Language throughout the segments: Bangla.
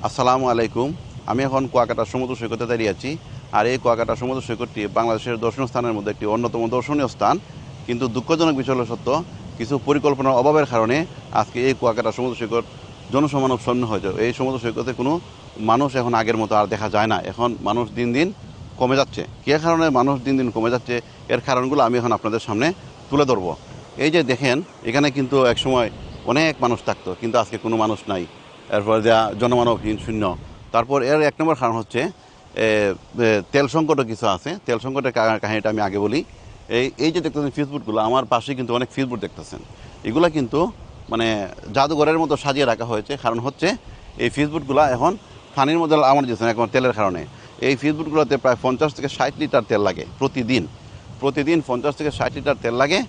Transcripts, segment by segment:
আসসালামু আলাইকুম। আমি এখন কুয়াকাটা সমুদ্র সৈকতে দাঁড়িয়ে আছি। আর এই কুয়াকাটা সমুদ্র সৈকতটি বাংলাদেশের দর্শনীয় স্থানের মধ্যে একটি অন্যতম দর্শনীয় স্থান। কিন্তু দুঃখজনক বিষয় হলো সত্য, কিছু পরিকল্পনার অভাবের কারণে আজকে এই কুয়াকাটা সমুদ্র সৈকত জনসমানব শূন্য হয়ে যায়। এই সমুদ্র সৈকতে কোনো মানুষ এখন আগের মতো আর দেখা যায় না। এখন মানুষ দিন দিন কমে যাচ্ছে। কী কারণে মানুষ দিন দিন কমে যাচ্ছে, এর কারণগুলো আমি এখন আপনাদের সামনে তুলে ধরব। এই যে দেখেন, এখানে কিন্তু একসময় অনেক মানুষ থাকতো, কিন্তু আজকে কোনো মানুষ নাই। এরপর যা জনমানবহীন শূন্য। তারপর এর এক নম্বর কারণ হচ্ছে তেল সংকটও কিছু আছে। তেল সংকটের কাহিনীটা আমি আগে বলি। এই যে দেখতেছেন ফেসবুকগুলো, আমার পাশে কিন্তু অনেক ফেসবুক দেখতেছেন। এগুলো কিন্তু মানে জাদুঘরের মতো সাজিয়ে রাখা হয়েছে। কারণ হচ্ছে এই ফেসবুকগুলো এখন পানির মধ্যে আমার দিয়েছেন এখন তেলের কারণে। এই ফেসবুকগুলোতে প্রায় 50 থেকে 60 লিটার তেল লাগে প্রতিদিন। 50 থেকে 60 লিটার তেল লাগে,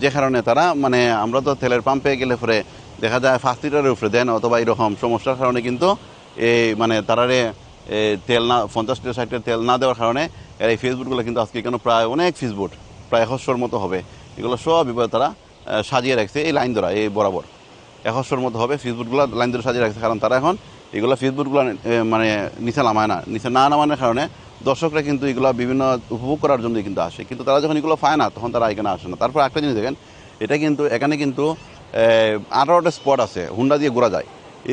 যে কারণে তারা মানে আমরা তো তেলের পাম্পে গেলে পরে দেখা যায় 5 লিটারের উপরে দেন, অথবা এরকম সমস্যার কারণে কিন্তু এই মানে তারারে তেল না 50 লিটার 60 লিটার তেল না দেওয়ার কারণে এই ফেসবুকগুলো কিন্তু আজকে কেন প্রায় অনেক ফেসবুক প্রায় 100র মতো হবে। এগুলো সব তারা সাজিয়ে রাখছে এই লাইন ধরা, এই বরাবর 100র মতো হবে ফেসবুকগুলো লাইন ধরে সাজিয়ে রাখছে। কারণ তারা এখন এগুলো ফেসবুকগুলো মানে নিচে নামায় না। নিচে না নামানোর কারণে দর্শকরা কিন্তু এগুলো বিভিন্ন উপভোগ করার জন্যই কিন্তু আসে, কিন্তু তারা যখন এগুলো পায় না তখন তারা এখানে আসে না। তারপর একটা জিনিস দেখেন, এটা কিন্তু এখানে কিন্তু 18টা স্পট আছে, হুন্ডা দিয়ে ঘোরা যায়।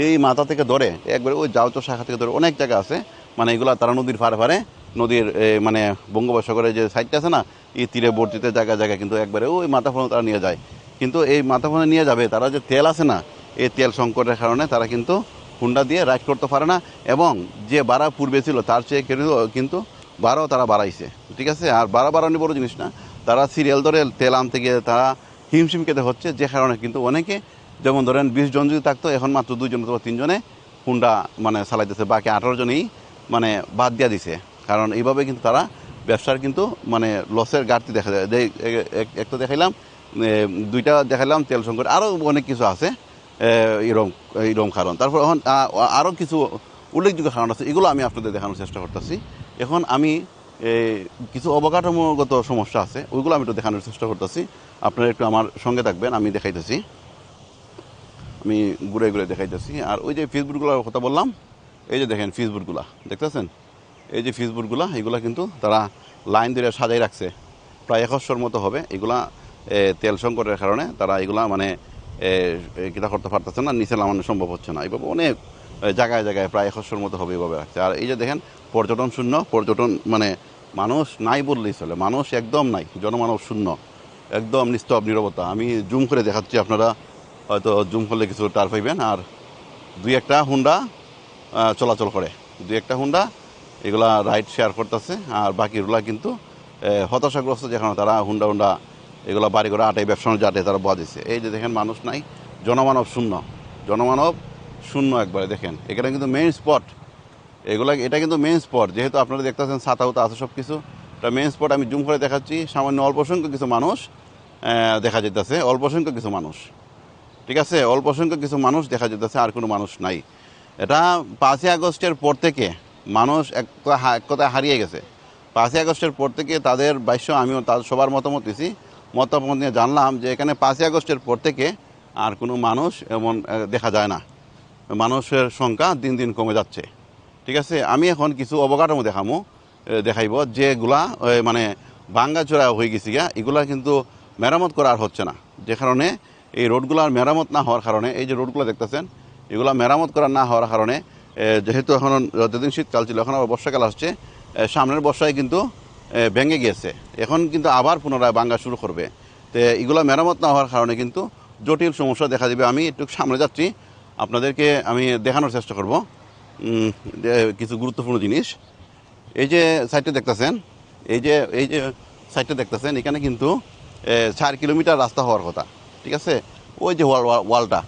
এই মাথা থেকে ধরে একবারে ওই যাওচর শাখা থেকে ধরে অনেক জায়গা আছে। মানে এগুলো তারা নদীর পাড়ে পাড়ে নদীর মানে বঙ্গোপসাগরের যে সাইডটা আছে না, এই তীরে বর্তিতে জায়গায় জায়গায় কিন্তু একবারে ওই মাথা ফোনে তারা নিয়ে যায়। কিন্তু এই মাথা ফোনে নিয়ে যাবে, তারা যে তেল আছে না, এই তেল সংকটের কারণে তারা কিন্তু হুন্ডা দিয়ে রাইড করতে পারে না। এবং যে ভাড়া পূর্বে ছিল তার চেয়ে কিন্তু ভাড়াও তারা বাড়াইছে। ঠিক আছে, আর বাড়ানি বড় জিনিস না, তারা সিরিয়াল ধরে তেল আনতে গিয়ে তারা হিমশিম খেতে হচ্ছে। যে কারণে কিন্তু অনেকে, যেমন ধরেন 20 জন যদি থাকতো, এখন মাত্র 2 জন অথবা 3 জনে হুন্ডা মানে চালাইতেছে, বাকি 18 জনই মানে বাদ দিয়া দিছে। কারণ এইভাবে কিন্তু তারা ব্যবসার কিন্তু মানে লসের ঘাটতি দেখা যায়। একটা দেখাইলাম, 2টা দেখাইলাম তেল সংকট, আরও অনেক কিছু আছে এরকম কারণ। তারপর এখন আরও কিছু উল্লেখযোগ্য কারণ আছে, এগুলো আমি আপনাদের দেখানোর চেষ্টা করতেছি। এখন আমি কিছু অবকাঠামোগত সমস্যা আছে, ওইগুলো আমি একটু দেখানোর চেষ্টা করতেছি। আপনারা একটু আমার সঙ্গে থাকবেন, আমি দেখাইতেছি, আমি ঘুরে ঘুরে দেখাইতেছি। আর ওই যে ফেসবুকগুলোর কথা বললাম, এই যে দেখেন ফেসবুকগুলো দেখতেছেন, এই যে ফেসবুকগুলো, এগুলো কিন্তু তারা লাইন ধরে সাজাই রাখছে, প্রায় 100র মতো হবে। এগুলা তেল সংকটের কারণে তারা এগুলা মানে কিতা করতে পারতেছে না, নিচে নামানো সম্ভব হচ্ছে না। এইভাবে অনেক জায়গায় জায়গায় প্রায় 100র মতো হবে এইভাবে রাখছে। আর এই যে দেখেন পর্যটন শূন্য, পর্যটন মানে মানুষ নাই বললেই চলে, মানুষ একদম নাই, জনমানব শূন্য, একদম নিস্তব্ধ নীরবতা। আমি জুম করে দেখাচ্ছি, আপনারা হয়তো জুম করলে কিছু টার পাইবেন। আর 2-1টা হুন্ডা চলাচল করে, 2-1টা হুন্ডা এগুলা রাইড শেয়ার করতেছে। আর বাকিগুলা কিন্তু হতাশাগ্রস্ত, যেখানে তারা হুন্ডা এগুলো বাড়ি করে আটে ব্যবসা আটে তারা বয়া দিচ্ছে। এই যে দেখেন মানুষ নাই, জনমানব শূন্য, জনমানব শূন্য একবারে। দেখেন এখানে কিন্তু মেইন স্পট, এটা কিন্তু মেইন স্পট। যেহেতু আপনারা দেখতেছেন ছাতা উতা আছে সব কিছু, এটা মেইন স্পট। আমি জুম করে দেখাচ্ছি, সামান্য অল্প সংখ্যক কিছু মানুষ দেখা যেতেছে, অল্প সংখ্যক কিছু মানুষ। ঠিক আছে, অল্প সংখ্যক কিছু মানুষ দেখা যেতেছে, আর কোনো মানুষ নাই। এটা 5ই আগস্টের পর থেকে মানুষ এক কথায় হারিয়ে গেছে। 5ই আগস্টের পর থেকে তাদের আমিও তাদের সবার মতামত দিছি, মতামত নিয়ে জানলাম যে এখানে 5ই আগস্টের পর থেকে আর কোনো মানুষ এমন দেখা যায় না, মানুষের সংখ্যা দিন দিন কমে যাচ্ছে। ঠিক আছে, আমি এখন কিছু অবকাঠামো দেখাইব, যেগুলা মানে ভাঙ্গাচোরা হয়ে গেছে গিয়া, এগুলা কিন্তু মেরামত করা আর হচ্ছে না। যে কারণে এই রোডগুলার মেরামত না হওয়ার কারণে, এই যে রোডগুলো দেখতেছেন, এগুলা মেরামত করা না হওয়ার কারণে, যেহেতু এখন যতদিন শীতকাল ছিল, এখন আবার বর্ষাকাল আসছে, সামনের বর্ষায় কিন্তু ভেঙে গিয়েছে, এখন কিন্তু আবার পুনরায় ভাঙ্গা শুরু করবে। তো এগুলো মেরামত না হওয়ার কারণে কিন্তু জটিল সমস্যা দেখা দেবে। আমি একটু সামনে যাচ্ছি, আপনাদেরকে আমি দেখানোর চেষ্টা করব কিছু গুরুত্বপূর্ণ জিনিস। এই যে সাইডটা দেখতেছেন, এই যে সাইডটা দেখতেছেন, এখানে কিন্তু 4 কিলোমিটার রাস্তা হওয়ার কথা। ঠিক আছে, ওই যে ওয়ালটা,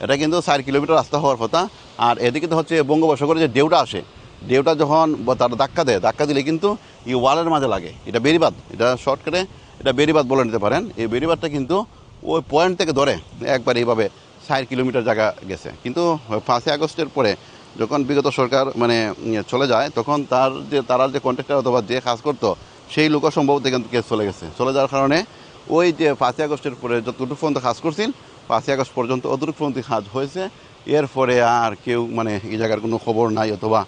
এটা কিন্তু 4 কিলোমিটার রাস্তা হওয়ার কথা। আর এদিকে তো হচ্ছে বঙ্গোপসাগরে যে ঢেউটা আসে, ঢেউটা যখন তারা ধাক্কা দিলে কিন্তু এই ওয়ালের মাঝে লাগে। এটা বেড়িবাঁধ, এটা শর্টকাটে এটা বেড়িবাঁধ বলে নিতে পারেন। এই বেড়িবাঁধটা কিন্তু ওই পয়েন্ট থেকে ধরে একবার এইভাবে 4 কিলোমিটার জায়গা গেছে। কিন্তু 5ই আগস্টের পরে যখন বিগত সরকার মানে চলে যায়, তখন তারা যে কন্ট্রাক্টর অথবা যে কাজ করতো, সেই লোকও সম্ভবত এখান থেকে চলে যাওয়ার কারণে ওই যে 5ই আগস্টের পরে যতটুকু পর্যন্ত কাজ করছেন, 5ই আগস্ট পর্যন্ত অতটুকু পর্যন্ত কাজ হয়েছে। এরপরে আর কেউ মানে এই জায়গার কোনো খবর নাই, অথবা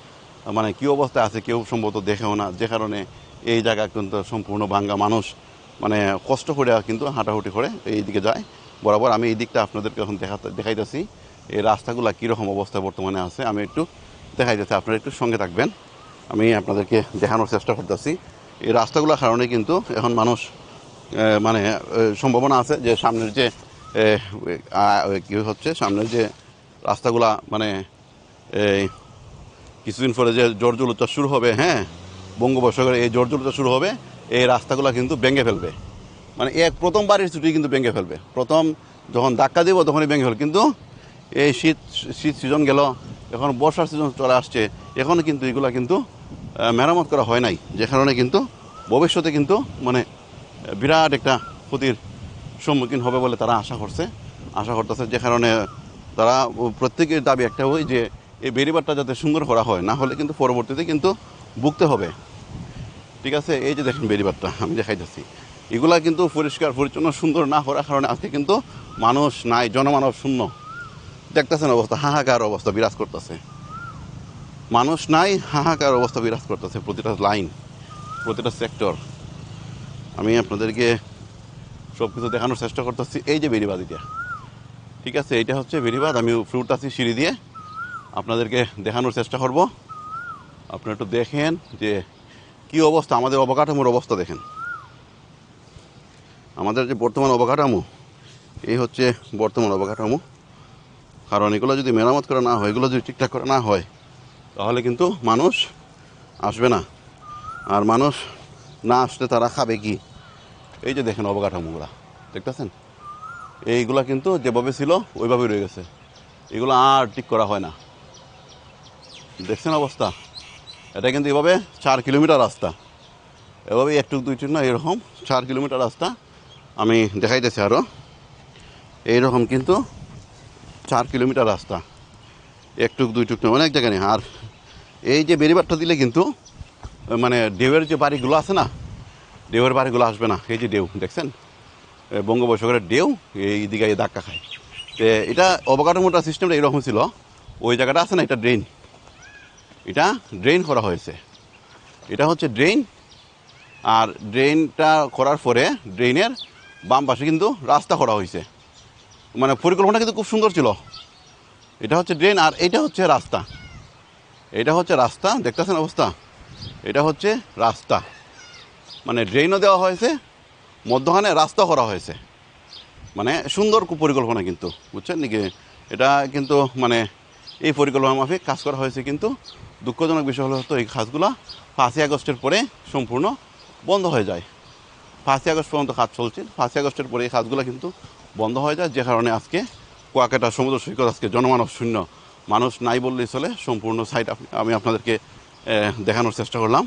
মানে কী অবস্থায় আছে কেউ সম্ভবত দেখেও না, যে কারণে এই জায়গা কিন্তু সম্পূর্ণ ভাঙ্গা। মানুষ মানে কষ্ট করে কিন্তু হাঁটাহুটি করে এই দিকে যায় বরাবর। আমি এই দিকটা আপনাদেরকে এখন দেখাইতেছি এই রাস্তাগুলো কীরকম অবস্থা বর্তমানে আছে। আমি একটু দেখাইতেছি, আপনারা একটু সঙ্গে থাকবেন, আমি আপনাদেরকে দেখানোর চেষ্টা করতেছি। এই রাস্তাগুলোর কারণে কিন্তু এখন মানুষ মানে সম্ভাবনা আছে যে সামনের যে কী হচ্ছে, সামনের যে রাস্তাগুলা মানে কিছুদিন পরে যে জর্জরিত শুরু হবে, হ্যাঁ, বঙ্গোপসাগরে এই জর্জরিত শুরু হবে, এই রাস্তাগুলো কিন্তু ভেঙে ফেলবে। মানে প্রথম বাড়ির ছুটি কিন্তু ভেঙে ফেলবে, প্রথম যখন ধাক্কা দেবো তখনই ভেঙে ফেলবে। কিন্তু এই শীত সিজন গেল, এখন বর্ষার সিজন চলে আসছে, এখনও কিন্তু এগুলো কিন্তু মেরামত করা হয় নাই, যে কারণে কিন্তু ভবিষ্যতে কিন্তু মানে বিরাট একটা ক্ষতির সম্মুখীন হবে বলে তারা আশা করতেছে। যে কারণে তারা প্রত্যেকের দাবি একটা ওই যে এই বেড়িবাঁধটা যাতে সুন্দর করা হয়, না হলে কিন্তু পরবর্তীতে কিন্তু ভুগতে হবে। ঠিক আছে, এই যে দেখেন বেড়িবাঁধটা আমি দেখাইতেছি, এগুলা কিন্তু পরিষ্কার পরিচ্ছন্ন সুন্দর না করার কারণে আজকে কিন্তু মানুষ নাই, জনমানব শূন্য। দেখতেছেন অবস্থা, হাহাকার অবস্থা বিরাজ করতেছে, মানুষ নাই, হাহাকার অবস্থা বিরাজ করতেছে প্রতিটা লাইন, প্রতিটা সেক্টর। আমি আপনাদেরকে সব কিছু দেখানোর চেষ্টা করতেছি। এই যে বেড়িবাঁধ, এটা ঠিক আছে, এইটা হচ্ছে বেড়িবাঁধ। আমি ফ্রুট আছি সিঁড়ি দিয়ে, আপনাদেরকে দেখানোর চেষ্টা করব। আপনারা একটু দেখেন যে কি অবস্থা, আমাদের অবকাঠামোর অবস্থা দেখেন। আমাদের যে বর্তমান অবকাঠামো, এই হচ্ছে বর্তমান অবকাঠামো। কারণ এগুলো যদি মেরামত করা না হয়, এগুলো যদি ঠিকঠাক করা না হয়, তাহলে কিন্তু মানুষ আসবে না। আর মানুষ না আসলে তারা খাবে কি? এই যে দেখেন অবকাঠামোগুলা দেখতেছেন, এইগুলা কিন্তু যেভাবে ছিল ওইভাবেই রয়ে গেছে, এগুলো আর ঠিক করা হয় না। দেখছেন অবস্থা, এটা কিন্তু এভাবে 4 কিলোমিটার রাস্তা, এভাবে একটু দুইটুক না, এরকম 4 কিলোমিটার রাস্তা আমি দেখাইতেছি। আরও এইরকম কিন্তু 4 কিলোমিটার রাস্তা, একটুক দুইটুক না, অনেক জায়গা নেই। আর এই যে বেড়িবাঁধটা দিলে কিন্তু মানে ঢেউয়ের যে বাড়িগুলো আছে না, ঢেউয়ের বাড়িগুলো আসবে না। এই যে ঢেউ দেখছেন, বঙ্গোপসাগরের ঢেউ এই দিকে ধাক্কা খায়। তো এটা অবকাঠামোটা সিস্টেমটা এরকম ছিল। ওই জায়গাটা আছে না, এটা ড্রেন, এটা ড্রেন করা হয়েছে, এটা হচ্ছে ড্রেন। আর ড্রেনটা করার পরে ড্রেনের বাম পাশে কিন্তু রাস্তা করা হয়েছে, মানে পরিকল্পনা কিন্তু খুব সুন্দর ছিল। এটা হচ্ছে ড্রেন আর এইটা হচ্ছে রাস্তা, এটা হচ্ছে রাস্তা, দেখতেছেন অবস্থা, এটা হচ্ছে রাস্তা। মানে ড্রেনও দেওয়া হয়েছে, মধ্যখানে রাস্তা করা হয়েছে, মানে সুন্দর পরিকল্পনা কিন্তু, বুঝছেন নাকি? এটা কিন্তু মানে এই পরিকল্পনা মাফিক কাজ করা হয়েছে। কিন্তু দুঃখজনক বিষয় হলো এই কাজগুলো 5ই আগস্টের পরে সম্পূর্ণ বন্ধ হয়ে যায়। 5ই আগস্ট পর্যন্ত কাজ চলছিল, 5ই আগস্টের পরে এই কাজগুলো কিন্তু বন্ধ হয়ে যায়, যে কারণে আজকে কুয়াকাটা সমুদ্র সৈকত আজকে জনমানব শূন্য, মানুষ নাই বললেই চলে। সম্পূর্ণ সাইট আমি আপনাদেরকে দেখানোর চেষ্টা করলাম।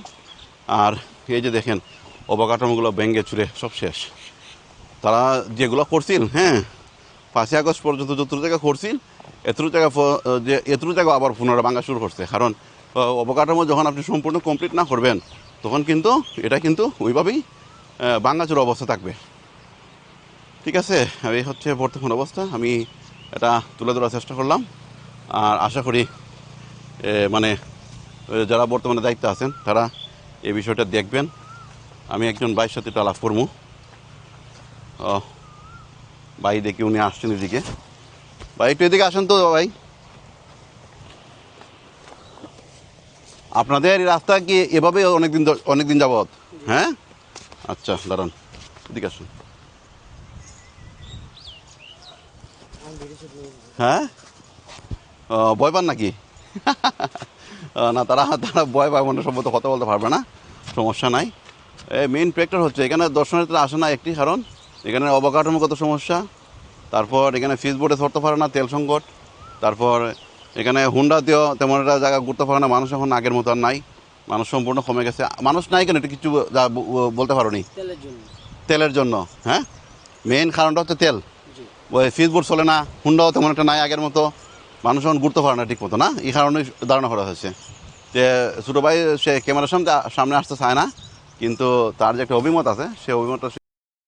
আর এই যে দেখেন অবকাঠামোগুলো ভেঙে চুরে সব শেষ। তারা যেগুলো করছিল, হ্যাঁ, 5ই আগস্ট পর্যন্ত যতটুকু জায়গা করছিল, এতটুকু জায়গা আবার পুনরায় ভাঙা শুরু করছে। কারণ অবকাঠামো যখন আপনি সম্পূর্ণ কমপ্লিট না করবেন, তখন কিন্তু এটা কিন্তু ওইভাবেই ভাঙাচুর অবস্থা থাকবে। ঠিক আছে, এই হচ্ছে বর্তমান অবস্থা। আমি এটা তুলে ধরার চেষ্টা করলাম। আর আশা করি মানে যারা বর্তমানে দায়িত্বে আছেন তারা এই বিষয়টা দেখবেন। আমি একজন ভাইয়ের সাথে একটু আলাপ করবো। ভাই দেখি উনি আসছেন এদিকে। ভাই একটু এদিকে আসেন তো ভাই। আপনাদের এই রাস্তা কি এভাবে অনেকদিন যাবত? হ্যাঁ, আচ্ছা দাঁড়ান, এদিকে আসুন। হ্যাঁ, ভয় পান নাকি? না, তারা ভয় পায় মনে, সম্ভবত কথা বলতে পারবে না, সমস্যা নাই। মেইন ফ্যাক্টর হচ্ছে এখানে দর্শনার্থীরা আসে না, একটি কারণ এখানে অবকাঠামোগত সমস্যা। তারপর এখানে ফিস বোর্ডে ধরতে পারে না, তেল সংকট। তারপর এখানে হুন্ডাতেও তেমন একটা জায়গা ঘুরতে পারে না। মানুষ এখন আগের মতো আর নাই, মানুষ সম্পূর্ণ কমে গেছে। মানুষ নাই কেন এটা কিছু বলতে পারো নি? তেলের জন্য, হ্যাঁ, মেইন কারণটা হচ্ছে তেল। ওই ফিস বোর্ড চলে না, হুন্ডাও তেমন একটা নাই আগের মতো, মানুষ এখন ঘুরতে পারে না ঠিক মতো, না, এই কারণেই ধারণা করা হয়েছে যে ছোটো ভাই সে ক্যামেরার সামনে আসতে চায় না, কিন্তু তার যে একটা অভিমত আছে, সে অভিমতটা সে